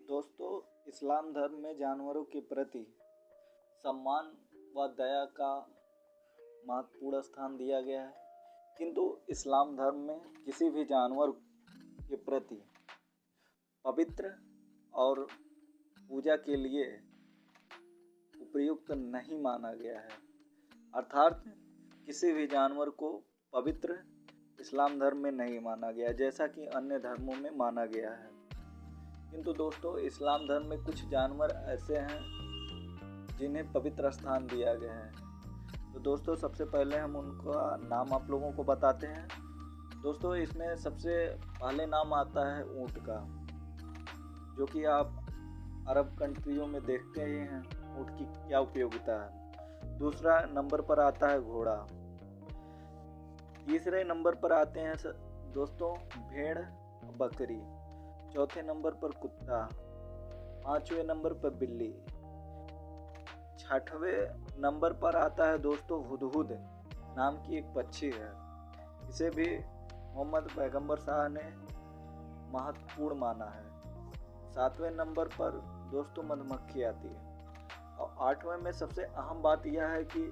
दोस्तों, इस्लाम धर्म में जानवरों के प्रति सम्मान व दया का महत्वपूर्ण स्थान दिया गया है। किंतु इस्लाम धर्म में किसी भी जानवर के प्रति पवित्र और पूजा के लिए उपयुक्त नहीं माना गया है। अर्थात किसी भी जानवर को पवित्र इस्लाम धर्म में नहीं माना गया, जैसा कि अन्य धर्मों में माना गया है। किंतु दोस्तों, इस्लाम धर्म में कुछ जानवर ऐसे हैं जिन्हें पवित्र स्थान दिया गया है। तो दोस्तों, सबसे पहले हम उनका नाम आप लोगों को बताते हैं। दोस्तों, इसमें सबसे पहले नाम आता है ऊँट का, जो कि आप अरब कंट्रियों में देखते ही हैं ऊँट की क्या उपयोगिता है। दूसरा नंबर पर आता है घोड़ा। तीसरे नंबर पर आते हैं दोस्तों भेड़, बकरी। चौथे नंबर पर कुत्ता। पांचवें नंबर पर बिल्ली। छठवें नंबर पर आता है दोस्तों हुदहुद नाम की एक पक्षी है। इसे भी मोहम्मद पैगंबर साहब ने महत्वपूर्ण माना है। सातवें नंबर पर दोस्तों मधुमक्खी आती है। और आठवें में सबसे अहम बात यह है कि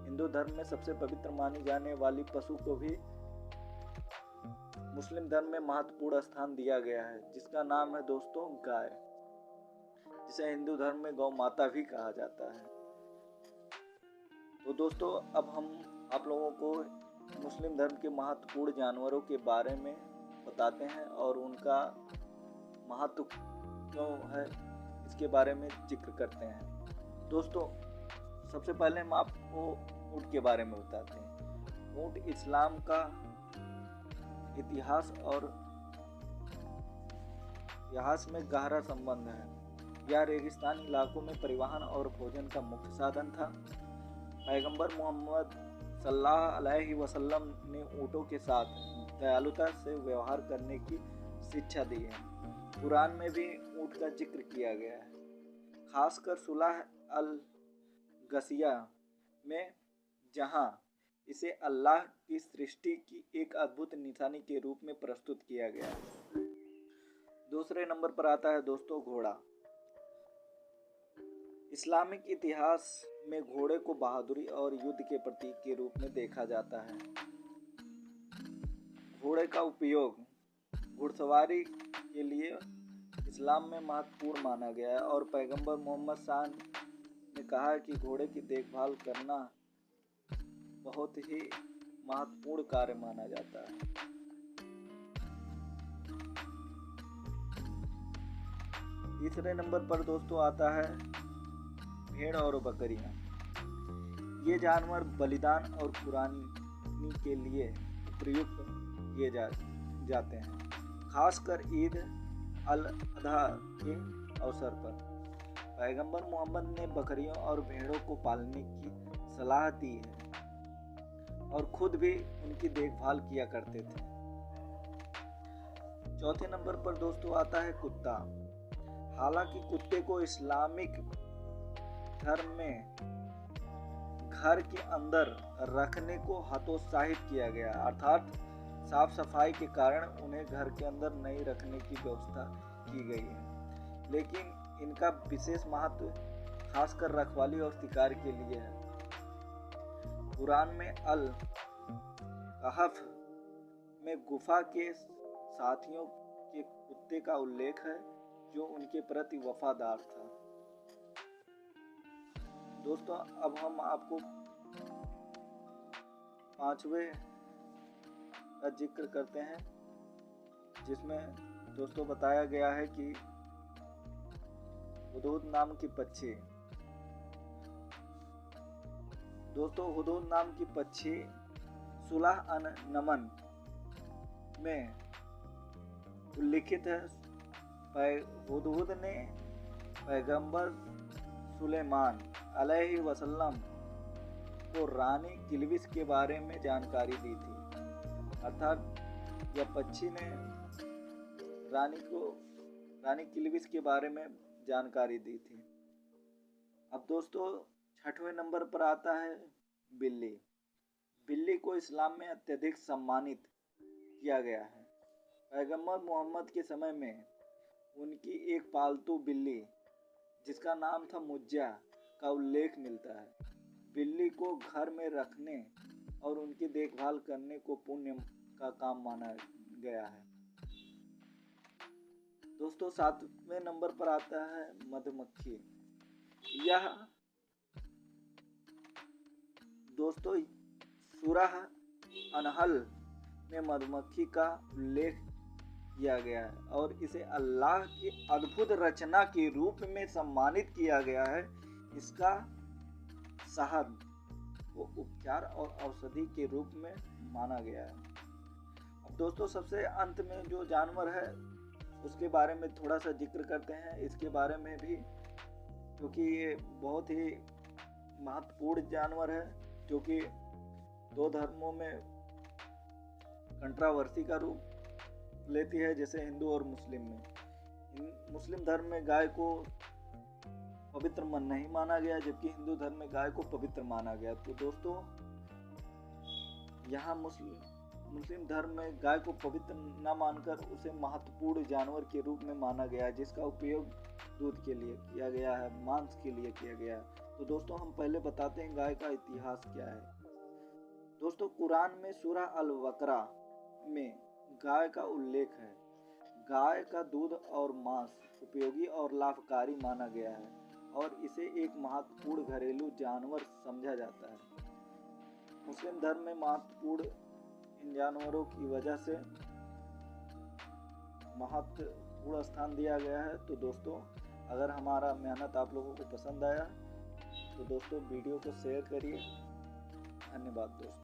हिंदू धर्म में सबसे पवित्र मानी जाने वाली पशु को भी मुस्लिम धर्म में महत्वपूर्ण स्थान दिया गया है, जिसका नाम है दोस्तों गाय, जिसे हिंदू धर्म में गौ माता भी कहा जाता है। तो दोस्तों, अब हम आप लोगों को मुस्लिम धर्म के महत्वपूर्ण जानवरों के बारे में बताते हैं और उनका महत्व क्यों है इसके बारे में जिक्र करते हैं। दोस्तों, सबसे पहले हम आपको ऊँट के बारे में बताते हैं। ऊँट इस्लाम का इतिहास में गहरा संबंध है। यह रेगिस्तानी इलाकों में परिवहन और भोजन का मुख्य साधन था। पैगंबर मोहम्मद सल्लल्लाहु अलैहि वसल्लम ने ऊँटों के साथ दयालुता से व्यवहार करने की शिक्षा दी है। कुरान में भी ऊँट का जिक्र किया गया है, खासकर सूरह अल गसिया में, जहां इसे अल्लाह की सृष्टि की एक अद्भुत निशानी के रूप में प्रस्तुत किया गया है। दूसरे नंबर पर आता है दोस्तों घोड़ा। इस्लामिक इतिहास में घोड़े को बहादुरी और युद्ध के प्रतीक के रूप में देखा जाता है। घोड़े का उपयोग घुड़सवारी के लिए इस्लाम में महत्वपूर्ण माना गया है और पैगंबर मोहम्मद साहब ने कहा है कि घोड़े की देखभाल करना बहुत ही महत्वपूर्ण कार्य माना जाता है। तीसरे नंबर पर दोस्तों आता है भेड़ और बकरियां। ये जानवर बलिदान और कुर्बानी के लिए प्रयुक्त किए जाते हैं, खासकर ईद अल अधा के अवसर पर। पैगंबर मोहम्मद ने बकरियों और भेड़ों को पालने की सलाह दी है और खुद भी उनकी देखभाल किया करते थे। चौथे नंबर पर दोस्तों आता है कुत्ता। हालांकि कुत्ते को इस्लामिक धर्म में घर के अंदर रखने को हतोत्साहित किया गया, अर्थात साफ सफाई के कारण उन्हें घर के अंदर नहीं रखने की व्यवस्था की गई है। लेकिन इनका विशेष महत्व खासकर रखवाली और शिकार के लिए है। कुरान में अल कहफ में गुफा के साथियों के कुत्ते का उल्लेख है, जो उनके प्रति वफादार था। दोस्तों, अब हम आपको पांचवें का जिक्र करते हैं, जिसमें दोस्तों बताया गया है कि हुदहुद नाम की पक्षी। दोस्तों, हुदहुद नाम की पक्षी सूरह अन नमन में उल्लिखित है। हुदहुद ने पैगंबर सुलेमान अलैहि वसल्लम को रानी किल्विस के बारे में जानकारी दी थी। अर्थात यह पक्षी ने रानी किल्विस के बारे में जानकारी दी थी। अब दोस्तों, छठवें नंबर पर आता है बिल्ली। बिल्ली को इस्लाम में अत्यधिक सम्मानित किया गया है। पैगंबर मोहम्मद के समय में उनकी एक पालतू बिल्ली जिसका नाम था मुज्जा का उल्लेख मिलता है। बिल्ली को घर में रखने और उनकी देखभाल करने को पुण्य का काम माना गया है। दोस्तों 7वें नंबर पर आता है मधुमक्खी। यह दोस्तों सूरह अनहल में मधुमक्खी का उल्लेख किया गया है और इसे अल्लाह की अद्भुत रचना के रूप में सम्मानित किया गया है। इसका शहद को उपचार और औषधि के रूप में माना गया है। अब दोस्तों सबसे अंत में जो जानवर है उसके बारे में थोड़ा सा जिक्र करते हैं, इसके बारे में भी, क्योंकि ये बहुत ही महत्वपूर्ण जानवर है जो कि दो धर्मों में कंट्रावर्सी का रूप लेती है, जैसे हिंदू और मुस्लिम में। मुस्लिम धर्म में गाय को पवित्र नहीं माना गया, जबकि हिंदू धर्म में गाय को पवित्र माना गया। तो दोस्तों यहाँ मुस्लिम धर्म में गाय को पवित्र न मानकर उसे महत्वपूर्ण जानवर के रूप में माना गया, जिसका उपयोग दूध के लिए किया गया है, मांस के लिए किया गया है। तो दोस्तों हम पहले बताते हैं गाय का इतिहास क्या है। दोस्तों कुरान में सूरह अल बकरा में गाय का उल्लेख है। गाय का दूध और मांस उपयोगी और लाभकारी माना गया है और इसे एक महत्वपूर्ण घरेलू जानवर समझा जाता है। मुस्लिम धर्म में महत्वपूर्ण इन जानवरों की वजह से महत्वपूर्ण स्थान दिया गया है। तो दोस्तों अगर हमारा मेहनत आप लोगों को पसंद आया तो दोस्तों वीडियो को शेयर करिए। धन्यवाद दोस्तों।